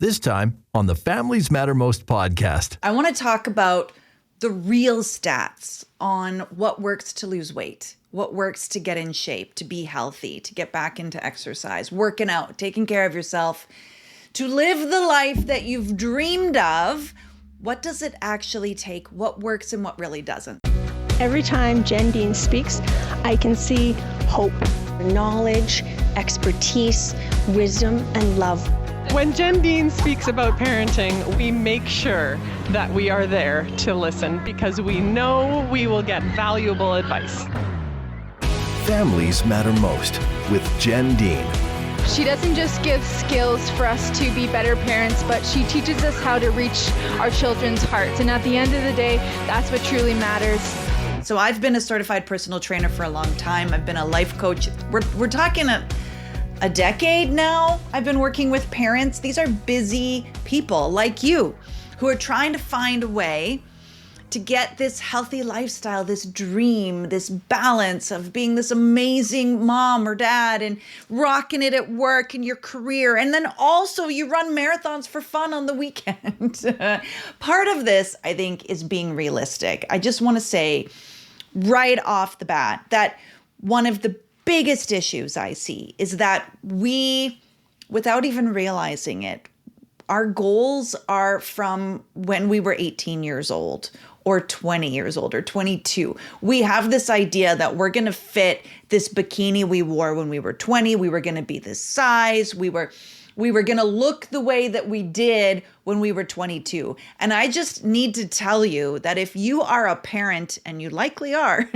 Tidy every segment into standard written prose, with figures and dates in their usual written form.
This time on the Families Matter Most podcast. I want to talk about the real stats on what works to lose weight, what works to get in shape, to be healthy, to get back into exercise, working out, taking care of yourself, to live the life that you've dreamed of. What does it actually take? What works and what really doesn't? Every time Jen Dean speaks, I can see hope, knowledge, expertise, wisdom, and love. When Jen Dean speaks about parenting, we make sure that we are there to listen because we know we will get valuable advice. Families Matter Most with Jen Dean. She doesn't just give skills for us to be better parents, but she teaches us how to reach our children's hearts. And at the end of the day, that's what truly matters. So I've been a certified personal trainer for a long time. I've been a life coach. We're talking a decade now. I've been working with parents. These are busy people like you who are trying to find a way to get this healthy lifestyle, this dream, this balance of being this amazing mom or dad and rocking it at work and your career. And then also you run marathons for fun on the weekend. Part of this, I think, is being realistic. I just want to say right off the bat that one of the biggest issues I see is that we, without even realizing it, our goals are from when we were 18 years old or 20 years old or 22. We have this idea that we're going to fit this bikini we wore when we were 20. We were going to be this size. We were going to look the way that we did when we were 22. And I just need to tell you that if you are a parent, and you likely are,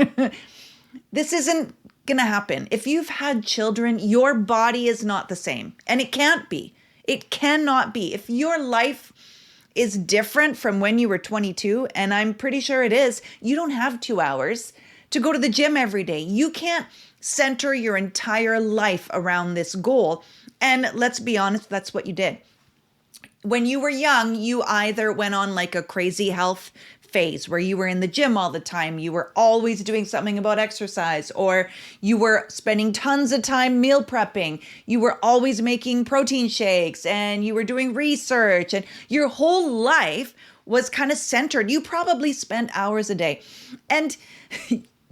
this isn't going to happen. If you've had children, your body is not the same. And it can't be. It cannot be. If your life is different from when you were 22, and I'm pretty sure it is, you don't have 2 hours to go to the gym every day. You can't center your entire life around this goal. And let's be honest, that's what you did. When you were young, you either went on like a crazy health phase where you were in the gym all the time, you were always doing something about exercise, or you were spending tons of time meal prepping, you were always making protein shakes, and you were doing research, and your whole life was kind of centered. You probably spent hours a day. And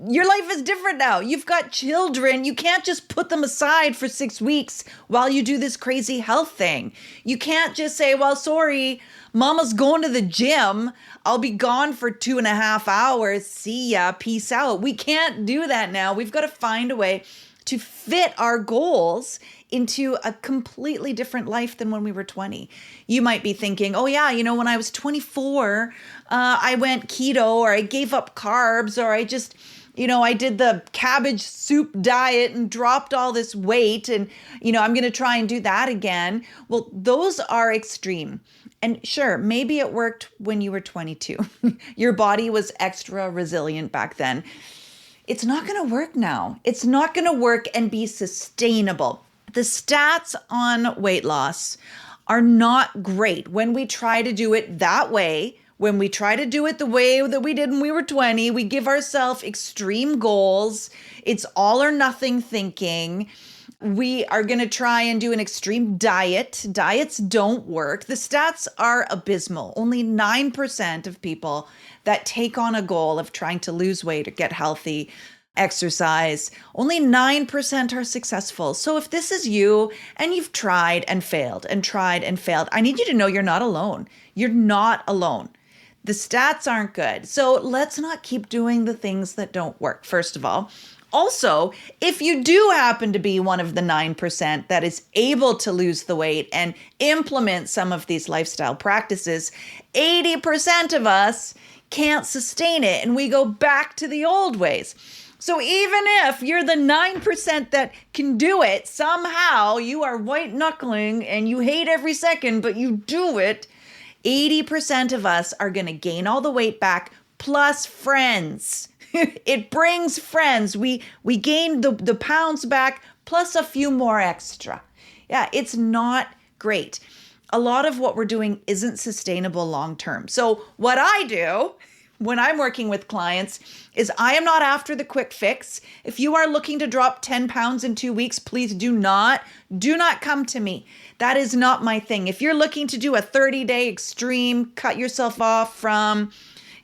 your life is different now. You've got children. You can't just put them aside for 6 weeks while you do this crazy health thing. You can't just say, well, sorry, mama's going to the gym. I'll be gone for 2.5 hours. See ya. Peace out. We can't do that now. We've got to find a way to fit our goals into a completely different life than when we were 20. You might be thinking, oh yeah, when I was 24, I went keto, or I gave up carbs, or I just, I did the cabbage soup diet and dropped all this weight, and, I'm going to try and do that again. Well, those are extreme. And sure, maybe it worked when you were 22. Your body was extra resilient back then. It's not going to work now. It's not going to work and be sustainable. The stats on weight loss are not great when we try to do it that way. When we try to do it the way that we did when we were 20, we give ourselves extreme goals. It's all or nothing thinking. We are going to try and do an extreme diet. Diets don't work. The stats are abysmal. Only 9% of people that take on a goal of trying to lose weight or get healthy, exercise, only 9% are successful. So if this is you and you've tried and failed and tried and failed, I need you to know you're not alone. You're not alone. The stats aren't good. So let's not keep doing the things that don't work, first of all. Also, if you do happen to be one of the 9% that is able to lose the weight and implement some of these lifestyle practices, 80% of us can't sustain it and we go back to the old ways. So even if you're the 9% that can do it, somehow you are white knuckling and you hate every second, but you do it, 80% of us are going to gain all the weight back plus friends. It brings friends. We gain the pounds back plus a few more extra. Yeah, it's not great. A lot of what we're doing isn't sustainable long term. So what I do when I'm working with clients is I am not after the quick fix. If you are looking to drop 10 pounds in 2 weeks, please do not come to me. That is not my thing. If you're looking to do a 30-day extreme, cut yourself off from,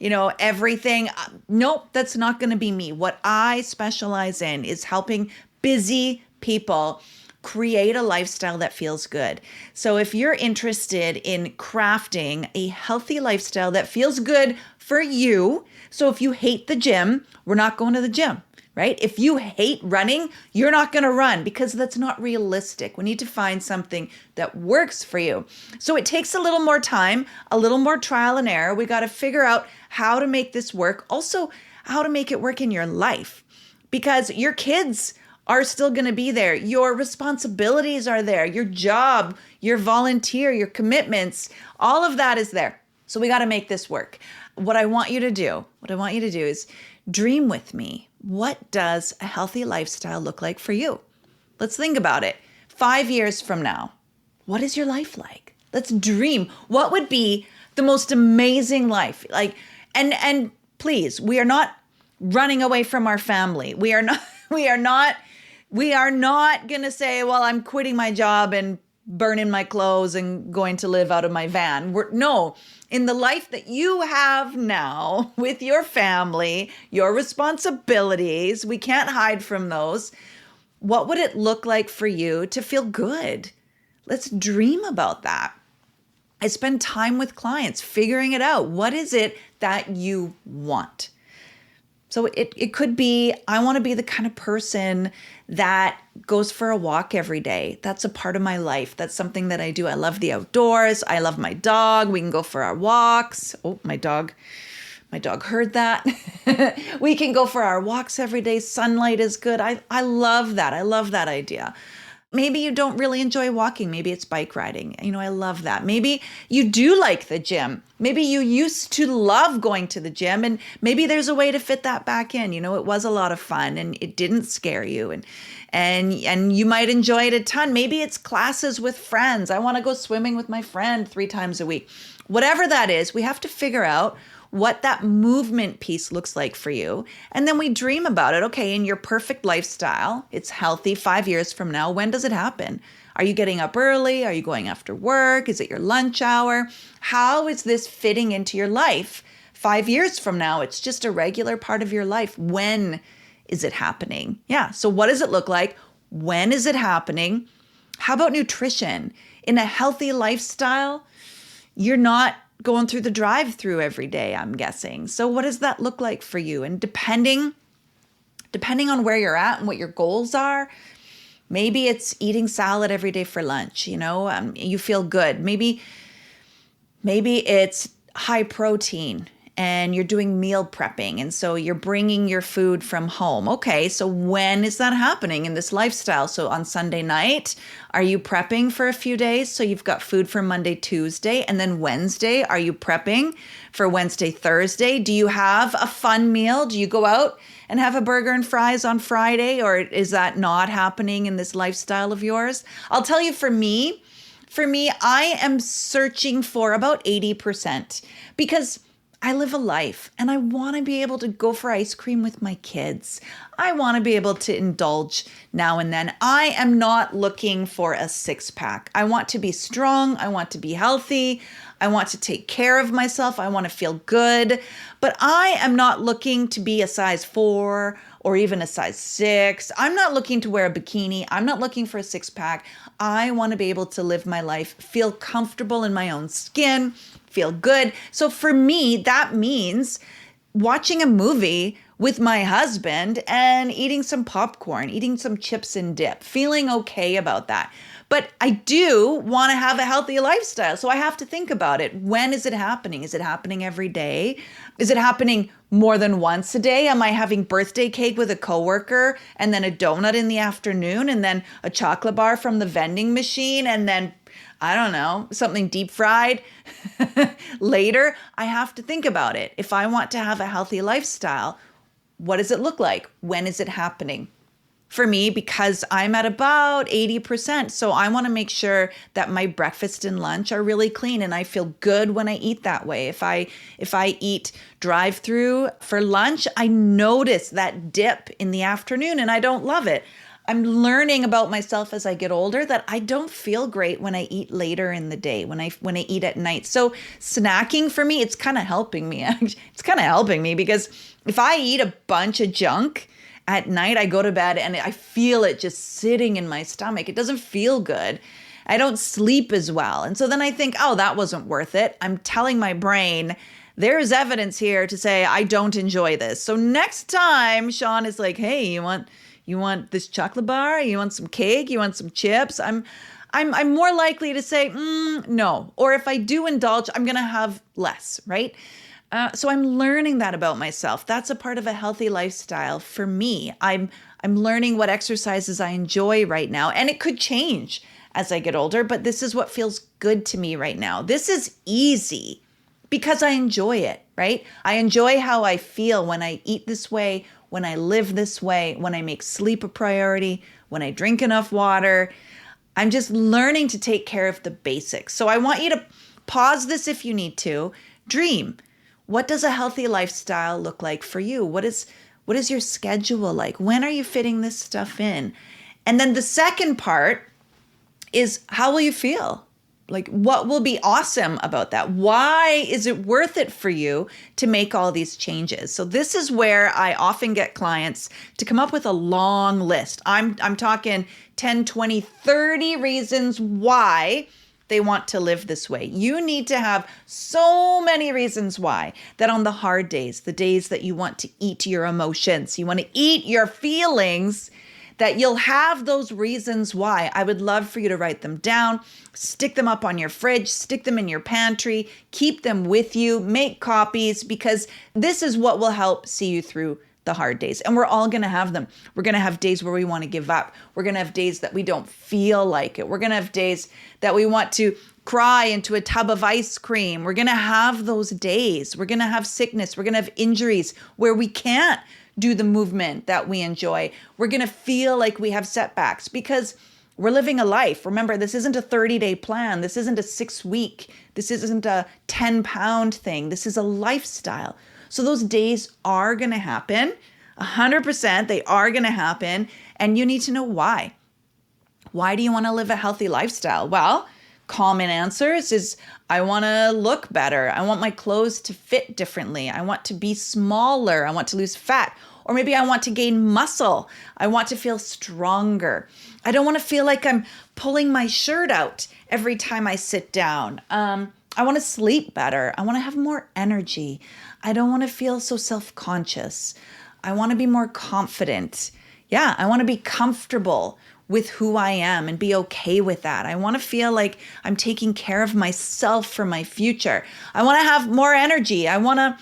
everything, nope, that's not going to be me. What I specialize in is helping busy people create a lifestyle that feels good. So if you're interested in crafting a healthy lifestyle that feels good for you, so if you hate the gym, we're not going to the gym, right? If you hate running, you're not going to run because that's not realistic. We need to find something that works for you. So it takes a little more time, a little more trial and error. We got to figure out how to make this work. Also, how to make it work in your life, because your kids are still going to be there. Your responsibilities are there. Your job, your volunteer, your commitments, all of that is there. So we got to make this work. What I want you to do is dream with me. What does a healthy lifestyle look like for you? Let's think about it. 5 years from now, what is your life like? Let's dream. What would be the most amazing life? And please, we are not running away from our family. We are not going to say, well, I'm quitting my job and burning my clothes and going to live out of my van. No, in the life that you have now with your family, your responsibilities, we can't hide from those. What would it look like for you to feel good? Let's dream about that. I spend time with clients figuring it out. What is it that you want? So it could be, I want to be the kind of person that goes for a walk every day. That's a part of my life. That's something that I do. I love the outdoors. I love my dog. We can go for our walks. Oh, my dog heard that. We can go for our walks every day. Sunlight is good. I love that. I love that idea. Maybe you don't really enjoy walking. Maybe it's bike riding. I love that. Maybe you do like the gym. Maybe you used to love going to the gym, and maybe there's a way to fit that back in. It was a lot of fun and it didn't scare you, and you might enjoy it a ton. Maybe it's classes with friends. I want to go swimming with my friend 3 times a week. Whatever that is, we have to figure out what that movement piece looks like for you. And then we dream about it. Okay, in your perfect lifestyle, it's healthy 5 years from now. When does it happen? Are you getting up early? Are you going after work? Is it your lunch hour? How is this fitting into your life? 5 years from now, it's just a regular part of your life. When is it happening? Yeah, so what does it look like? When is it happening? How about nutrition? In a healthy lifestyle, you're not going through the drive-through every day, I'm guessing. So what does that look like for you? And depending on where you're at and what your goals are, maybe it's eating salad every day for lunch, you feel good. Maybe it's high protein and you're doing meal prepping. And so you're bringing your food from home. Okay, so when is that happening in this lifestyle? So on Sunday night, are you prepping for a few days? So you've got food for Monday, Tuesday, and then Wednesday, are you prepping for Wednesday, Thursday? Do you have a fun meal? Do you go out and have a burger and fries on Friday? Or is that not happening in this lifestyle of yours? I'll tell you, for me, I am searching for about 80% because I live a life and I want to be able to go for ice cream with my kids. I want to be able to indulge now and then. I am not looking for a 6-pack. I want to be strong. I want to be healthy. I want to take care of myself. I want to feel good. But I am not looking to be a size 4 or even a size 6. I'm not looking to wear a bikini. I'm not looking for a 6-pack. I want to be able to live my life, feel comfortable in my own skin, feel good. So for me, that means watching a movie with my husband and eating some popcorn, eating some chips and dip, feeling okay about that. But I do want to have a healthy lifestyle. So I have to think about it. When is it happening? Is it happening every day? Is it happening more than once a day? Am I having birthday cake with a coworker and then a donut in the afternoon and then a chocolate bar from the vending machine and then, I don't know, something deep fried later? I have to think about it. If I want to have a healthy lifestyle, what does it look like? When is it happening? for me because I'm at about 80%. So I want to make sure that my breakfast and lunch are really clean and I feel good when I eat that way. If I eat drive-through for lunch, I notice that dip in the afternoon and I don't love it. I'm learning about myself as I get older that I don't feel great when I eat later in the day, when I eat at night. So snacking for me, it's kind of helping me. It's kind of helping me because if I eat a bunch of junk at night, I go to bed and I feel it just sitting in my stomach. It doesn't feel good. I don't sleep as well. And so then I think, oh, that wasn't worth it. I'm telling my brain, there's evidence here to say I don't enjoy this. So next time Sean is like, hey, you want this chocolate bar? You want some cake? You want some chips? I'm more likely to say, no. Or if I do indulge, I'm going to have less, right? So I'm learning that about myself. That's a part of a healthy lifestyle for me. I'm learning what exercises I enjoy right now, and it could change as I get older, but this is what feels good to me right now. This is easy because I enjoy it, right? I enjoy how I feel when I eat this way, when I live this way, when I make sleep a priority, when I drink enough water. I'm just learning to take care of the basics. So I want you to pause this if you need to. Dream. What does a healthy lifestyle look like for you? What is your schedule like? When are you fitting this stuff in? And then the second part is, how will you feel? Like, what will be awesome about that? Why is it worth it for you to make all these changes? So this is where I often get clients to come up with a long list. I'm talking 10, 20, 30 reasons why they want to live this way. You need to have so many reasons why, that on the hard days, the days that you want to eat your emotions, you want to eat your feelings, that you'll have those reasons why. I would love for you to write them down, stick them up on your fridge, stick them in your pantry, keep them with you, make copies, because this is what will help see you through the hard days. And we're all going to have them. We're going to have days where we want to give up. We're going to have days that we don't feel like it. We're going to have days that we want to cry into a tub of ice cream. We're going to have those days. We're going to have sickness. We're going to have injuries where we can't do the movement that we enjoy. We're going to feel like we have setbacks because we're living a life. Remember, this isn't a 30-day plan. This isn't a 6-week. This isn't a 10-pound thing. This is a lifestyle. So those days are going to happen. 100%, they are going to happen. And you need to know why. Why do you want to live a healthy lifestyle? Well, common answers is, I want to look better. I want my clothes to fit differently. I want to be smaller. I want to lose fat. Or maybe I want to gain muscle. I want to feel stronger. I don't want to feel like I'm pulling my shirt out every time I sit down. I want to sleep better. I want to have more energy. I don't want to feel so self-conscious. I want to be more confident. Yeah, I want to be comfortable with who I am and be okay with that. I want to feel like I'm taking care of myself for my future. I want to have more energy. I want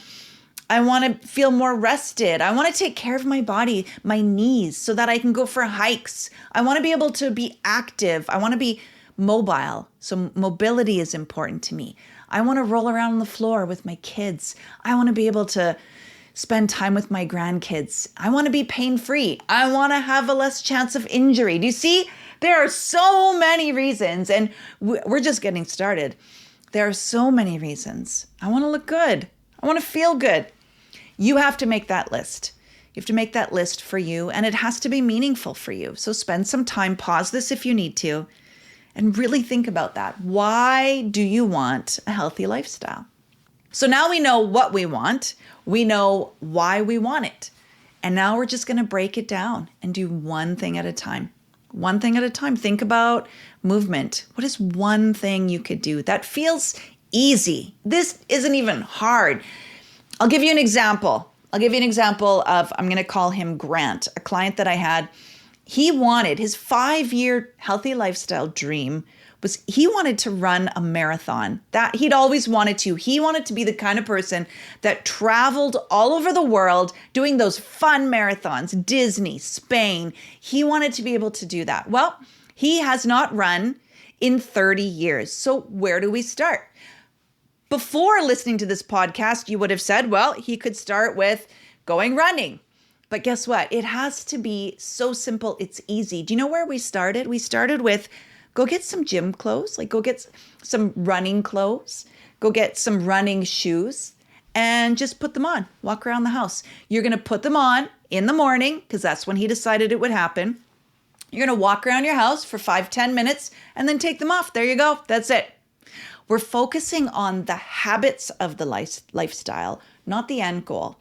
to feel more rested. I want to take care of my body, my knees, so that I can go for hikes. I want to be able to be active. I want to be mobile. So mobility is important to me. I want to roll around on the floor with my kids. I want to be able to spend time with my grandkids. I want to be pain-free. I want to have a less chance of injury. Do you see? There are so many reasons, and we're just getting started. There are so many reasons. I want to look good. I want to feel good. You have to make that list. You have to make that list for you, and it has to be meaningful for you. So spend some time, pause this if you need to, and really think about that. Why do you want a healthy lifestyle? So now we know what we want. We know why we want it. And now we're just going to break it down and do one thing at a time. One thing at a time. Think about movement. What is one thing you could do that feels easy? This isn't even hard. I'll give you an example. Of, I'm going to call him Grant, a client that I had. He wanted, his 5-year healthy lifestyle dream was he wanted to run a marathon. That he'd always wanted to. He wanted to be the kind of person that traveled all over the world doing those fun marathons, Disney, Spain. He wanted to be able to do that. Well, he has not run in 30 years. So where do we start? Before listening to this podcast, you would have said, well, he could start with going running. But guess what? It has to be so simple. It's easy. Do you know where we started? We started with go get some gym clothes, like go get some running clothes, go get some running shoes, and just put them on. Walk around the house. You're going to put them on in the morning because that's when he decided it would happen. You're going to walk around your house for 5-10 minutes and then take them off. There you go. That's it. We're focusing on the habits of the lifestyle, not the end goal.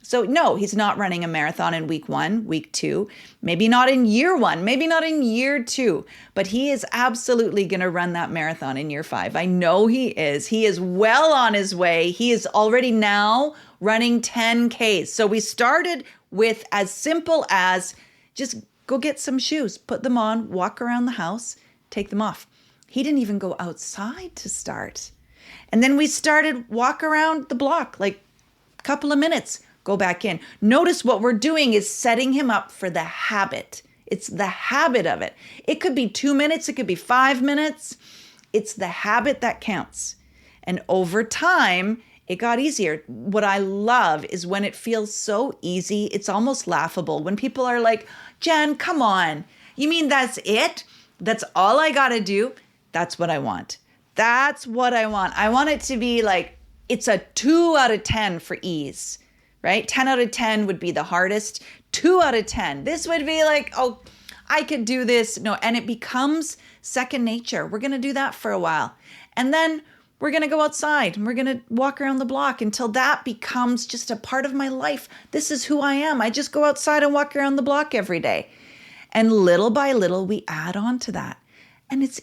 So no, he's not running a marathon in week 1, week 2, maybe not in year 1, maybe not in year 2, but he is absolutely going to run that marathon in year 5. I know he is. He is well on his way. He is already now running 10Ks. So we started with as simple as just go get some shoes, put them on, walk around the house, take them off. He didn't even go outside to start. And then we started walk around the block, like a couple of minutes. Go back in. Notice what we're doing is setting him up for the habit. It's the habit of it. It could be 2 minutes. It could be 5 minutes. It's the habit that counts. And over time, it got easier. What I love is when it feels so easy, it's almost laughable. When people are like, Jen, come on. You mean that's it? That's all I got to do? That's what I want. That's what I want. I want it to be like, it's a 2 out of 10 for ease. Right? 10 out of 10 would be the hardest. 2 out of 10. This would be like, oh, I could do this. No, and it becomes second nature. We're going to do that for a while. And then we're going to go outside and we're going to walk around the block until that becomes just a part of my life. This is who I am. I just go outside and walk around the block every day. And little by little, we add on to that. And it's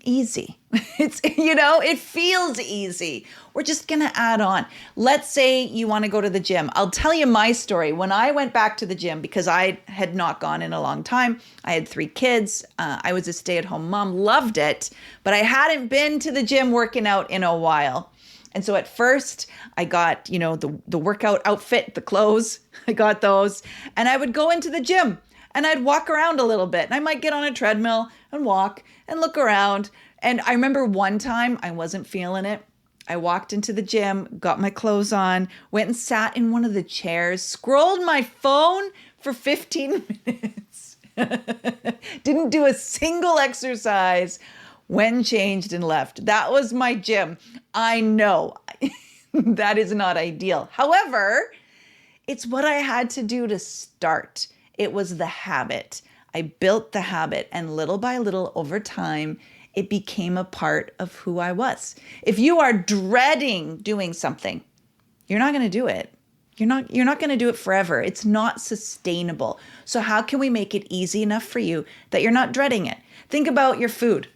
easy. It's, it feels easy. We're just going to add on. Let's say you want to go to the gym. I'll tell you my story. When I went back to the gym, because I had not gone in a long time, I had 3 kids. I was a stay-at-home mom, loved it, but I hadn't been to the gym working out in a while. And so at first I got, the workout outfit, the clothes, I got those, and I would go into the gym and I'd walk around a little bit and I might get on a treadmill and walk and look around. And I remember one time I wasn't feeling it. I walked into the gym, got my clothes on, went and sat in one of the chairs, scrolled my phone for 15 minutes. Didn't do a single exercise, went, changed, and left. That was my gym. I know that is not ideal. However, it's what I had to do to start. It was the habit. I built the habit, and little by little over time, it became a part of who I was. If you are dreading doing something, you're not going to do it. You're not going to do it forever. It's not sustainable. So how can we make it easy enough for you that you're not dreading it? Think about your food.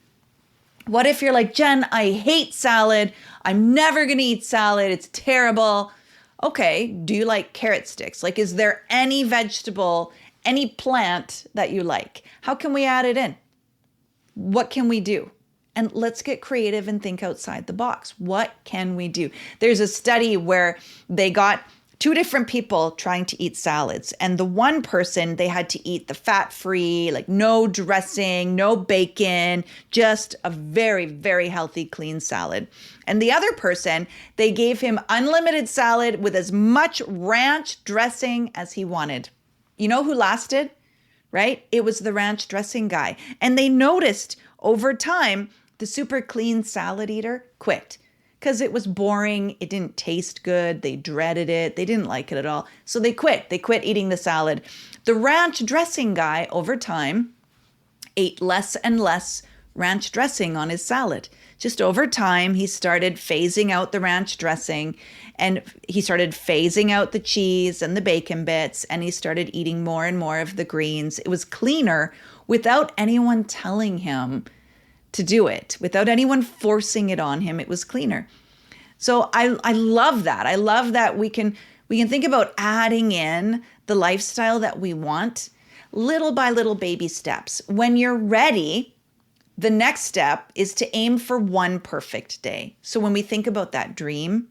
What if you're like, Jen, I hate salad. I'm never going to eat salad. It's terrible. Okay, do you like carrot sticks? Like, is there any vegetable, any plant that you like? How can we add it in? What can we do? And let's get creative and think outside the box. What can we do? There's a study where they got 2 different people trying to eat salads. And the one person, they had to eat the fat-free, like no dressing, no bacon, just a very, very healthy, clean salad. And the other person, they gave him unlimited salad with as much ranch dressing as he wanted. You know who lasted? Right? It was the ranch dressing guy. And they noticed over time, the super clean salad eater quit because it was boring. It didn't taste good. They dreaded it. They didn't like it at all. So they quit. They quit eating the salad. The ranch dressing guy over time ate less and less ranch dressing on his salad. Just over time, he started phasing out the ranch dressing, and he started phasing out the cheese and the bacon bits, and he started eating more and more of the greens. It was cleaner without anyone telling him to do it, without anyone forcing it on him. It was cleaner. So I love that. I love that we can think about adding in the lifestyle that we want, little by little baby steps. When you're ready, the next step is to aim for one perfect day. So when we think about that dream,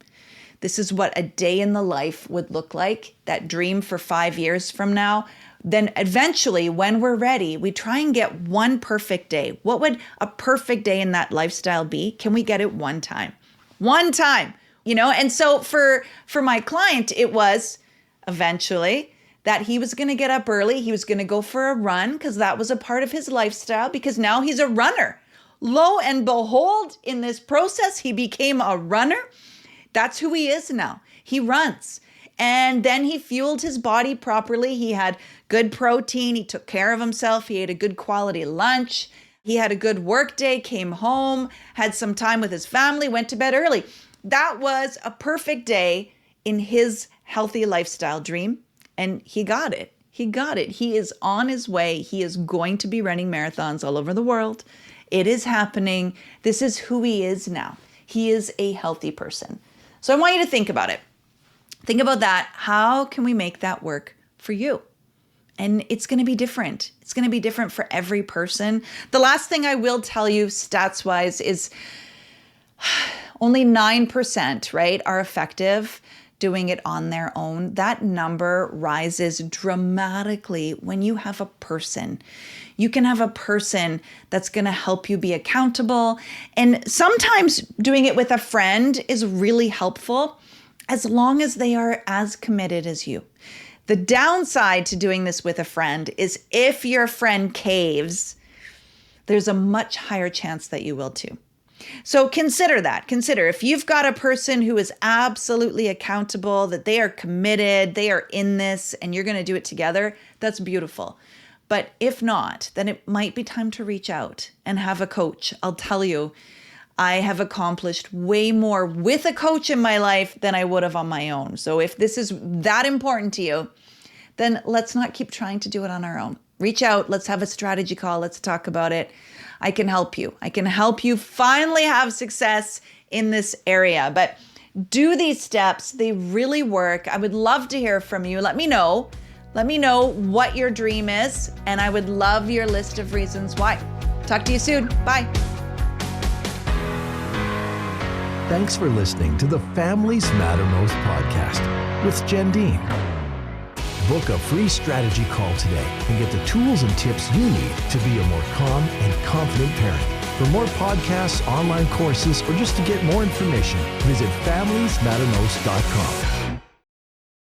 this is what a day in the life would look like, that dream for 5 years from now. Then eventually, when we're ready, we try and get one perfect day. What would a perfect day in that lifestyle be? Can we get it one time? One time, And so for my client, it was eventually that he was going to get up early. He was going to go for a run because that was a part of his lifestyle, because now he's a runner. Lo and behold, in this process, he became a runner. That's who he is now. He runs. And then he fueled his body properly. He had good protein. He took care of himself. He ate a good quality lunch. He had a good work day, came home, had some time with his family, went to bed early. That was a perfect day in his healthy lifestyle dream. And he got it. He got it. He is on his way. He is going to be running marathons all over the world. It is happening. This is who he is now. He is a healthy person. So I want you to think about it. Think about that. How can we make that work for you? And it's going to be different. It's going to be different for every person. The last thing I will tell you stats-wise is only 9%, right, are effective doing it on their own. That number rises dramatically when you have a person. You can have a person that's going to help you be accountable. And sometimes doing it with a friend is really helpful as long as they are as committed as you. The downside to doing this with a friend is if your friend caves, there's a much higher chance that you will too. So consider that. Consider if you've got a person who is absolutely accountable, that they are committed, they are in this, and you're going to do it together, that's beautiful. But if not, then it might be time to reach out and have a coach. I'll tell you, I have accomplished way more with a coach in my life than I would have on my own. So if this is that important to you, then let's not keep trying to do it on our own. Reach out. Let's have a strategy call. Let's talk about it. I can help you. I can help you finally have success in this area. But do these steps. They really work. I would love to hear from you. Let me know. Let me know what your dream is. And I would love your list of reasons why. Talk to you soon. Bye. Thanks for listening to the Families Matter Most podcast with Jen Dean. Book a free strategy call today and get the tools and tips you need to be a more calm and confident parent. For more podcasts, online courses, or just to get more information, visit familiesmattermost.com.